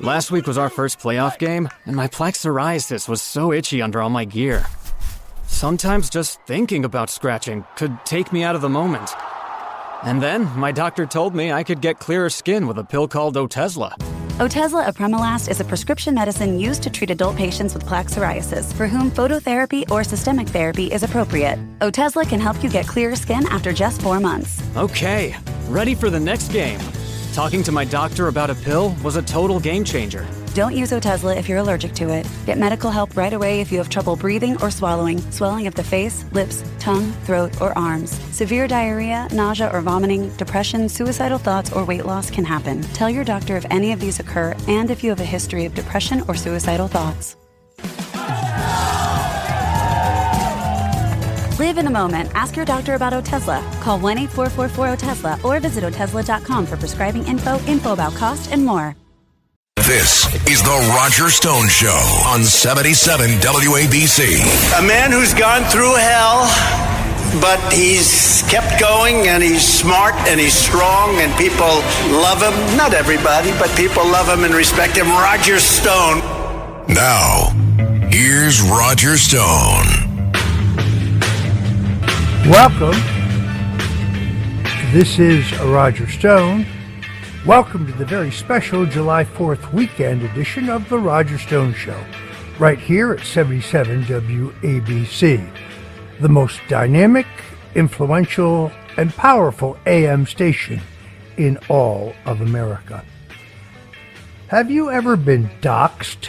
Last week was our first playoff game, and my plaque psoriasis was so itchy under all my gear. Sometimes just thinking about scratching could take me out of the moment. And then my doctor told me I could get clearer skin with a pill called Otezla. Otezla apremilast is a prescription medicine used to treat adult patients with plaque psoriasis for whom phototherapy or systemic therapy is appropriate. Otezla can help you get clearer skin after just 4 months. Okay, ready for the next game. Talking to my doctor about a pill was a total game changer. Don't use Otezla if you're allergic to it. Get medical help right away if you have trouble breathing or swallowing, swelling of the face, lips, tongue, throat, or arms. Severe diarrhea, nausea or vomiting, depression, suicidal thoughts, or weight loss can happen. Tell your doctor if any of these occur and if you have a history of depression or suicidal thoughts. Live in the moment. Ask your doctor about Otezla. Call 1-844-4-OTEZLA or visit Otezla.com for prescribing info about cost, and more. This is the Roger Stone Show on 77 WABC. A man who's gone through hell, but he's kept going, and he's smart, and he's strong, and people love him. Not everybody, but people love him and respect him. Roger Stone. Now, here's Roger Stone. Welcome. This is Roger Stone. Welcome to the very special July 4th weekend edition of the Roger Stone Show, right here at 77 WABC, the most dynamic, influential, and powerful AM station in all of America. Have you ever been doxxed?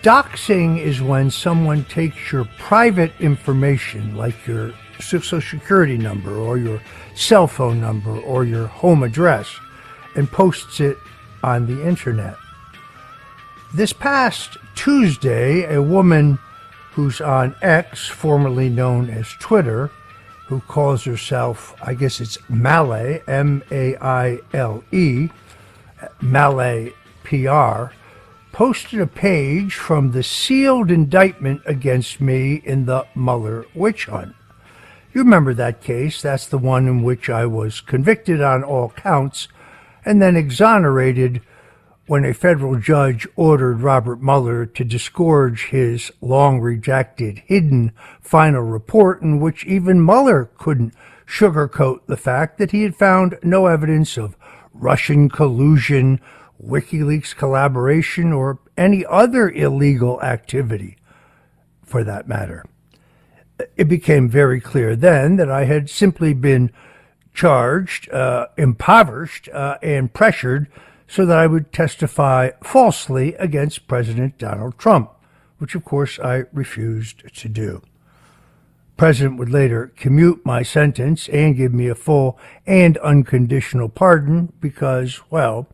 Doxing is when someone takes your private information, like your Social Security number or your cell phone number or your home address, and posts it on the internet. This past Tuesday, a woman who's on X, formerly known as Twitter, who calls herself, I guess it's Malay, M-A-I-L-E, Malay PR, posted a page from the sealed indictment against me in the Mueller witch hunt. You remember that case? That's the one in which I was convicted on all counts and then exonerated when a federal judge ordered Robert Mueller to disgorge his long-rejected hidden final report, in which even Mueller couldn't sugarcoat the fact that he had found no evidence of Russian collusion, WikiLeaks collaboration, or any other illegal activity, for that matter. It became very clear then that I had simply been charged, impoverished, and pressured so that I would testify falsely against President Donald Trump, which of course I refused to do. The President would later commute my sentence and give me a full and unconditional pardon because, well,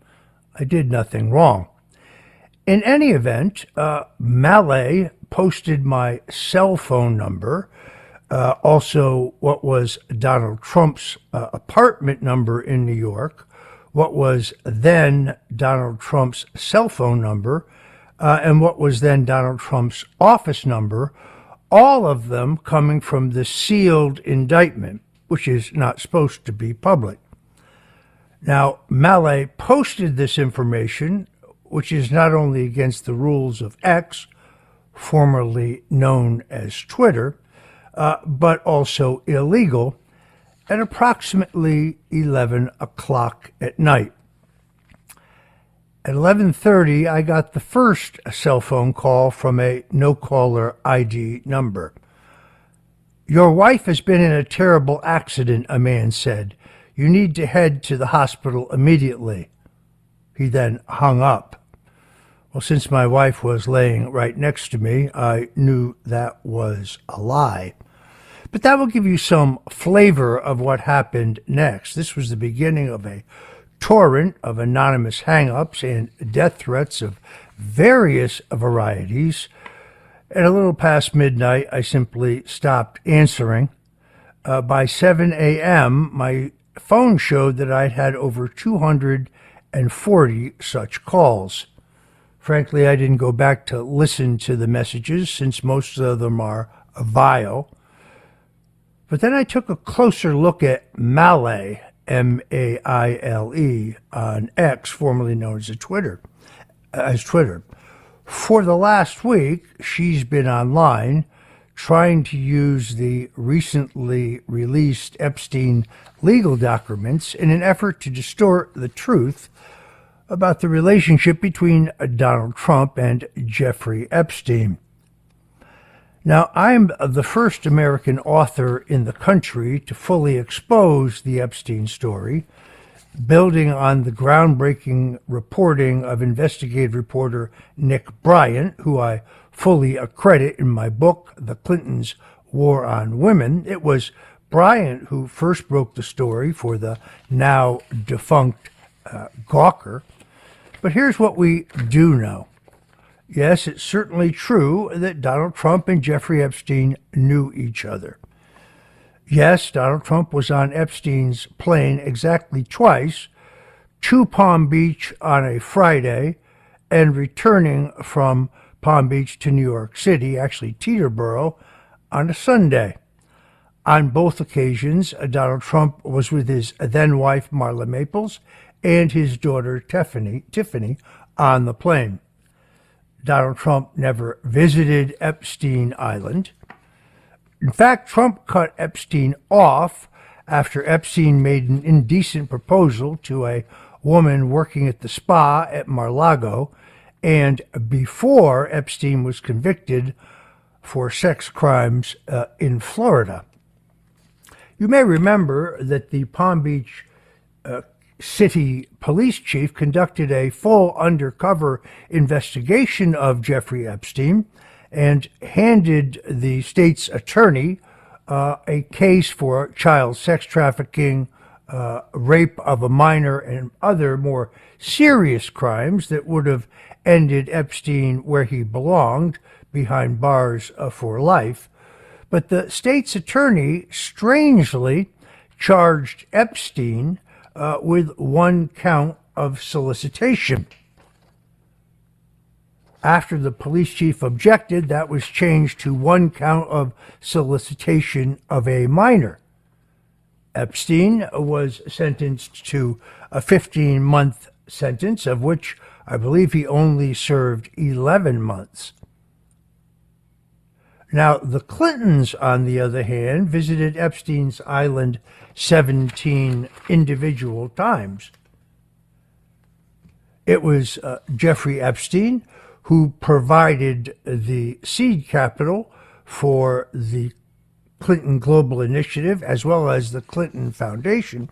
I did nothing wrong. In any event, Malay posted my cell phone number, also what was Donald Trump's apartment number in New York, what was then Donald Trump's cell phone number, and what was then Donald Trump's office number, all of them coming from the sealed indictment, which is not supposed to be public. Now, Malay posted this information, which is not only against the rules of X, formerly known as Twitter, but also illegal, at approximately 11 o'clock at night. At 11:30, I got the first cell phone call from a no-caller ID number. "Your wife has been in a terrible accident," a man said. "You need to head to the hospital immediately." He then hung up. Well, since my wife was laying right next to me, I knew that was a lie. But that will give you some flavor of what happened next. This was the beginning of a torrent of anonymous hang-ups and death threats of various varieties. At a little past midnight, I simply stopped answering. By 7 a.m., my phone showed that I'd had over 240 such calls. Frankly, I didn't go back to listen to the messages since most of them are vile. But then I took a closer look at Malay, M-A-I-L-E, on X, formerly known as Twitter. as Twitter. For the last week, she's been online trying to use the recently released Epstein legal documents in an effort to distort the truth about the relationship between Donald Trump and Jeffrey Epstein. Now, I'm the first American author in the country to fully expose the Epstein story, building on the groundbreaking reporting of investigative reporter Nick Bryant, who I fully accredit in my book, The Clintons' War on Women. It was Bryant who first broke the story for the now defunct Gawker. But here's what we do know. Yes, it's certainly true that Donald Trump and Jeffrey Epstein knew each other. Yes, Donald Trump was on Epstein's plane exactly twice, to Palm Beach on a Friday and returning from Palm Beach to New York City, actually Teterboro, on a Sunday. On both occasions, Donald Trump was with his then-wife Marla Maples and his daughter Tiffany on the plane. Donald Trump never visited Epstein Island. In fact, Trump cut Epstein off after Epstein made an indecent proposal to a woman working at the spa at Mar-a-Lago, and before Epstein was convicted for sex crimes in Florida. You may remember that the Palm Beach city police chief conducted a full undercover investigation of Jeffrey Epstein and handed the state's attorney a case for child sex trafficking, rape of a minor, and other more serious crimes that would have ended Epstein where he belonged, behind bars for life. But the state's attorney strangely charged Epstein with one count of solicitation. After the police chief objected, that was changed to one count of solicitation of a minor. Epstein was sentenced to a 15-month sentence, of which I believe he only served 11 months. Now, the Clintons, on the other hand, visited Epstein's island 17 individual times. It was Jeffrey Epstein who provided the seed capital for the Clinton Global Initiative as well as the Clinton Foundation.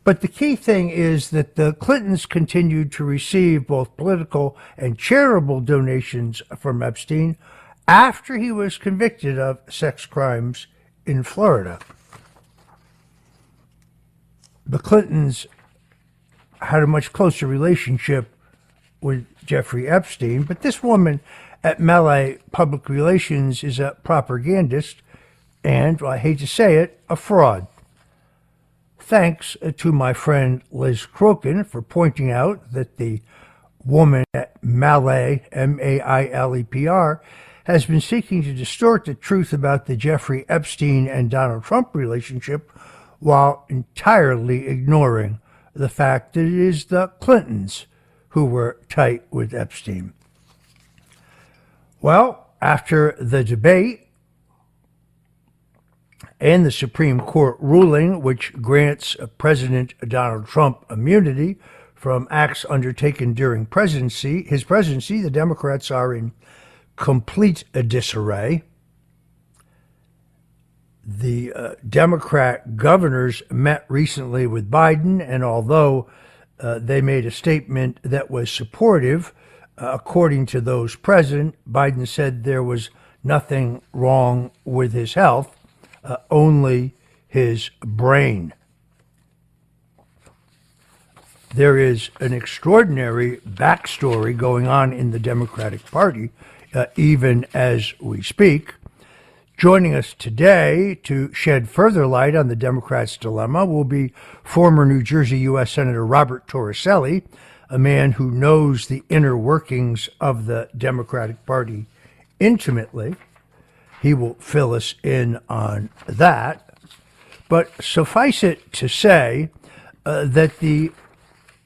But the key thing is that the Clintons continued to receive both political and charitable donations from Epstein after he was convicted of sex crimes in Florida. The Clintons had a much closer relationship with Jeffrey Epstein, but this woman at Malay Public Relations is a propagandist and, well, I hate to say it, a fraud. Thanks to my friend Liz Crokin for pointing out that the woman at Malay, M-A-I-L-E-P-R, has been seeking to distort the truth about the Jeffrey Epstein and Donald Trump relationship while entirely ignoring the fact that it is the Clintons who were tight with Epstein. Well, after the debate and the Supreme Court ruling, which grants President Donald Trump immunity from acts undertaken during his presidency, the Democrats are in complete disarray. The Democrat governors met recently with Biden, and although they made a statement that was supportive, according to those present, Biden said there was nothing wrong with his health, only his brain. There is an extraordinary backstory going on in the Democratic Party, even as we speak. Joining us today to shed further light on the Democrats' dilemma will be former New Jersey U.S. Senator Robert Torricelli, a man who knows the inner workings of the Democratic Party intimately. He will fill us in on that. But suffice it to say that the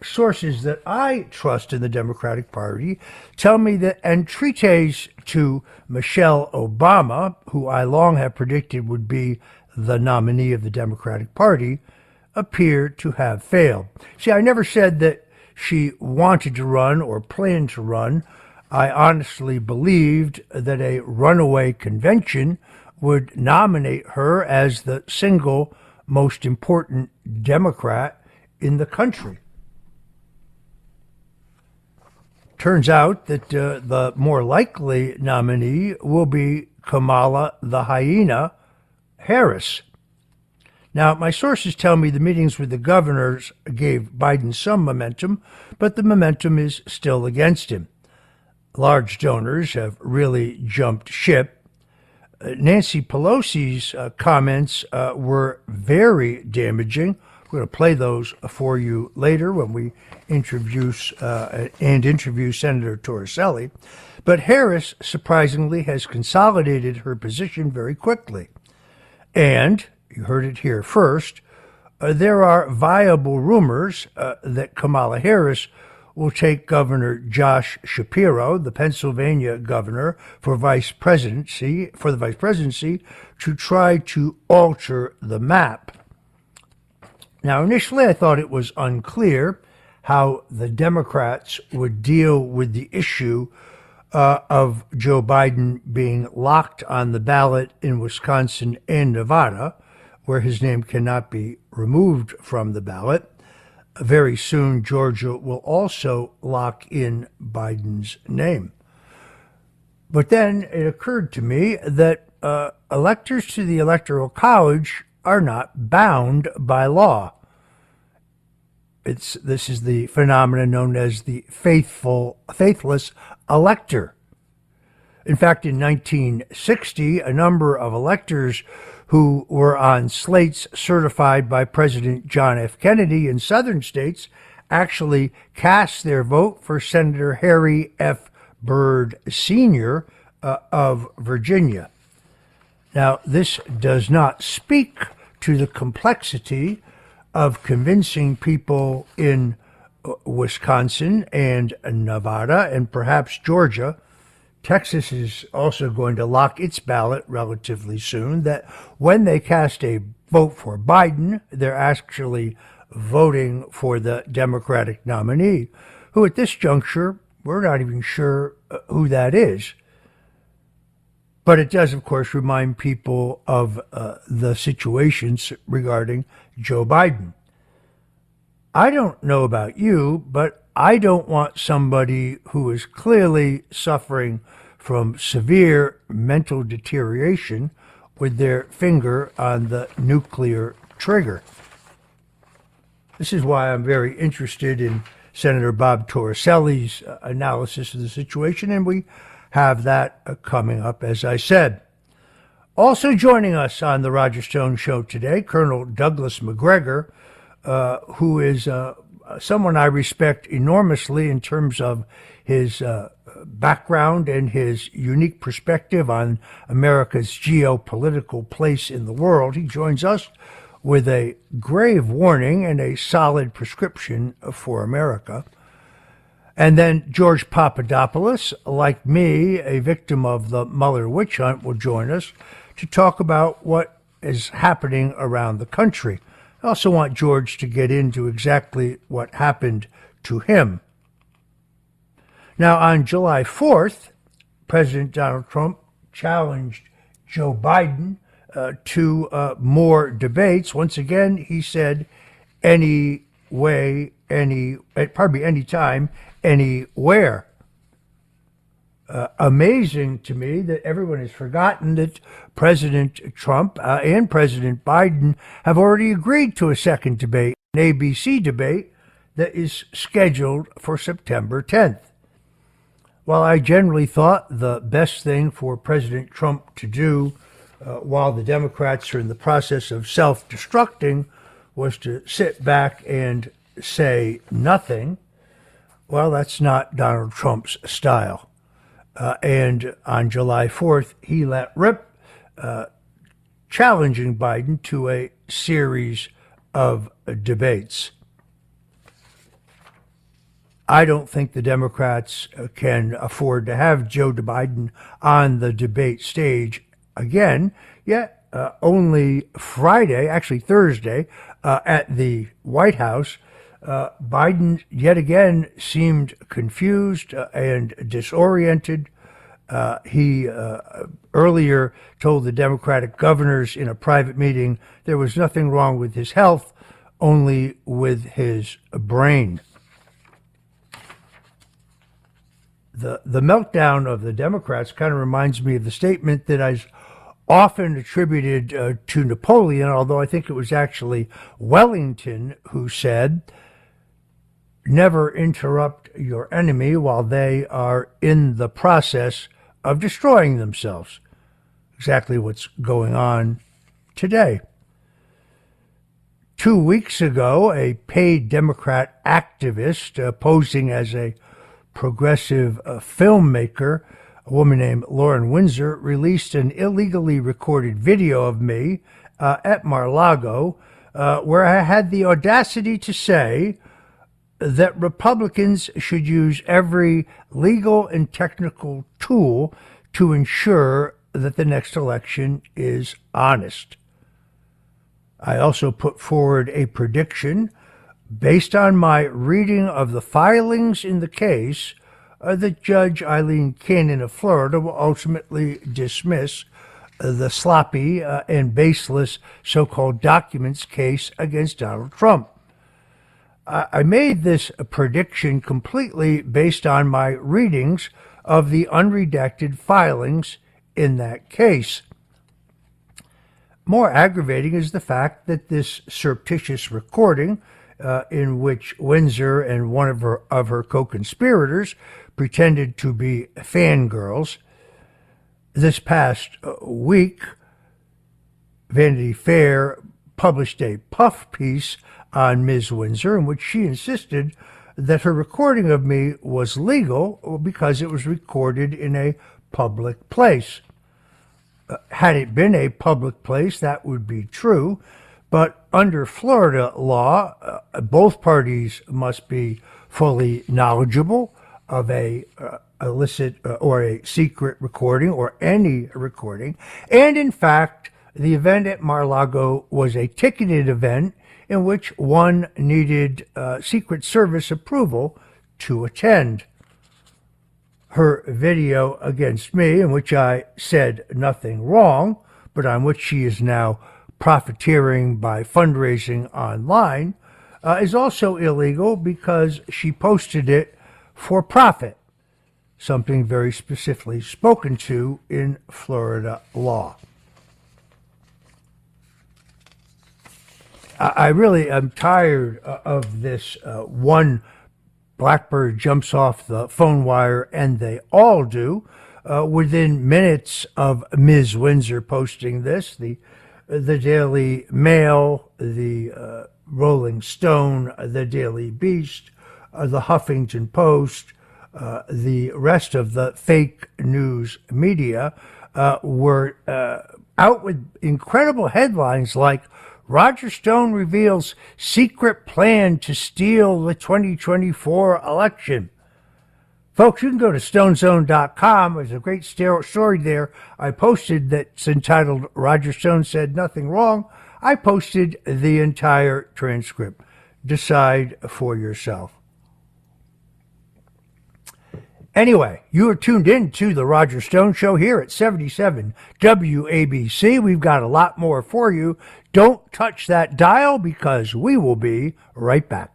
sources that I trust in the Democratic Party tell me that entreaties to Michelle Obama, who I long have predicted would be the nominee of the Democratic Party, appear to have failed. See, I never said that she wanted to run or planned to run. I honestly believed that a runaway convention would nominate her as the single most important Democrat in the country. Turns out that the more likely nominee will be Kamala the Hyena Harris. Now, my sources tell me the meetings with the governors gave Biden some momentum, but the momentum is still against him. Large donors have really jumped ship. Nancy Pelosi's comments were very damaging. We're going to play those for you later when we interview Senator Torricelli. But Harris, surprisingly, has consolidated her position very quickly. And, you heard it here first, there are viable rumors that Kamala Harris will take Governor Josh Shapiro, the Pennsylvania governor, for the vice presidency, to try to alter the map. Now, initially, I thought it was unclear how the Democrats would deal with the issue of Joe Biden being locked on the ballot in Wisconsin and Nevada, where his name cannot be removed from the ballot. Very soon, Georgia will also lock in Biden's name. But then it occurred to me that electors to the Electoral College are not bound by law. This is the phenomenon known as the faithless elector. In fact, in 1960, a number of electors who were on slates certified by President John F. Kennedy in southern states actually cast their vote for Senator Harry F. Byrd Sr. Of Virginia. Now, this does not speak to the complexity of convincing people in Wisconsin and Nevada and perhaps Georgia. Texas is also going to lock its ballot relatively soon, that when they cast a vote for Biden, they're actually voting for the Democratic nominee, who at this juncture, we're not even sure who that is. But it does, of course, remind people of the situations regarding Joe Biden. I don't know about you, but I don't want somebody who is clearly suffering from severe mental deterioration with their finger on the nuclear trigger. This is why I'm very interested in Senator Bob Torricelli's analysis of the situation, and we have that coming up, as I said. Also joining us on the Roger Stone Show today, Colonel Douglas McGregor, who is someone I respect enormously in terms of his background and his unique perspective on America's geopolitical place in the world. He joins us with a grave warning and a solid prescription for America. And then George Papadopoulos, like me, a victim of the Mueller witch hunt, will join us to talk about what is happening around the country. I also want George to get into exactly what happened to him. Now, on July 4th, President Donald Trump challenged Joe Biden to more debates. Once again, he said, anytime, anywhere. Amazing to me that everyone has forgotten that President Trump and President Biden have already agreed to a second debate, an ABC debate that is scheduled for September 10th. While I generally thought the best thing for President Trump to do while the Democrats are in the process of self-destructing was to sit back and say nothing, well, that's not Donald Trump's style. And on July 4th, he let rip, challenging Biden to a series of debates. I don't think the Democrats can afford to have Joe Biden on the debate stage again. Yet, only Friday, actually Thursday, at the White House, Biden yet again seemed confused and disoriented. He earlier told the Democratic governors in a private meeting there was nothing wrong with his health, only with his brain. The meltdown of the Democrats kind of reminds me of the statement that I often attributed to Napoleon, although I think it was actually Wellington who said, "Never interrupt your enemy while they are in the process of destroying themselves." Exactly what's going on today. 2 weeks ago, a paid Democrat activist posing as a progressive filmmaker, a woman named Lauren Windsor, released an illegally recorded video of me at Mar-a-Lago where I had the audacity to say that Republicans should use every legal and technical tool to ensure that the next election is honest. I also put forward a prediction based on my reading of the filings in the case that Judge Eileen Cannon of Florida will ultimately dismiss the sloppy and baseless so-called documents case against Donald Trump. I made this prediction completely based on my readings of the unredacted filings in that case. More aggravating is the fact that this surreptitious recording, in which Windsor and one of her co-conspirators pretended to be fangirls, this past week, Vanity Fair published a puff piece on Ms. Windsor in which she insisted that her recording of me was legal because it was recorded in a public place. Had it been a public place, that would be true, but under Florida law, both parties must be fully knowledgeable of a illicit or a secret recording or any recording. And in fact, the event at Mar-a-Lago was a ticketed event in which one needed Secret Service approval to attend. Her video against me, in which I said nothing wrong, but on which she is now profiteering by fundraising online, is also illegal because she posted it for profit, something very specifically spoken to in Florida law. I really am tired of this one Blackbird jumps off the phone wire, and they all do. Within minutes of Ms. Windsor posting this, the Daily Mail, the Rolling Stone, the Daily Beast, the Huffington Post, the rest of the fake news media were out with incredible headlines like Roger Stone reveals secret plan to steal the 2024 election. Folks, you can go to stonezone.com. There's a great story there I posted that's entitled Roger Stone Said Nothing Wrong. I posted the entire transcript. Decide for yourself. Anyway, you are tuned in to the Roger Stone Show here at 77 WABC. We've got a lot more for you. Don't touch that dial because we will be right back.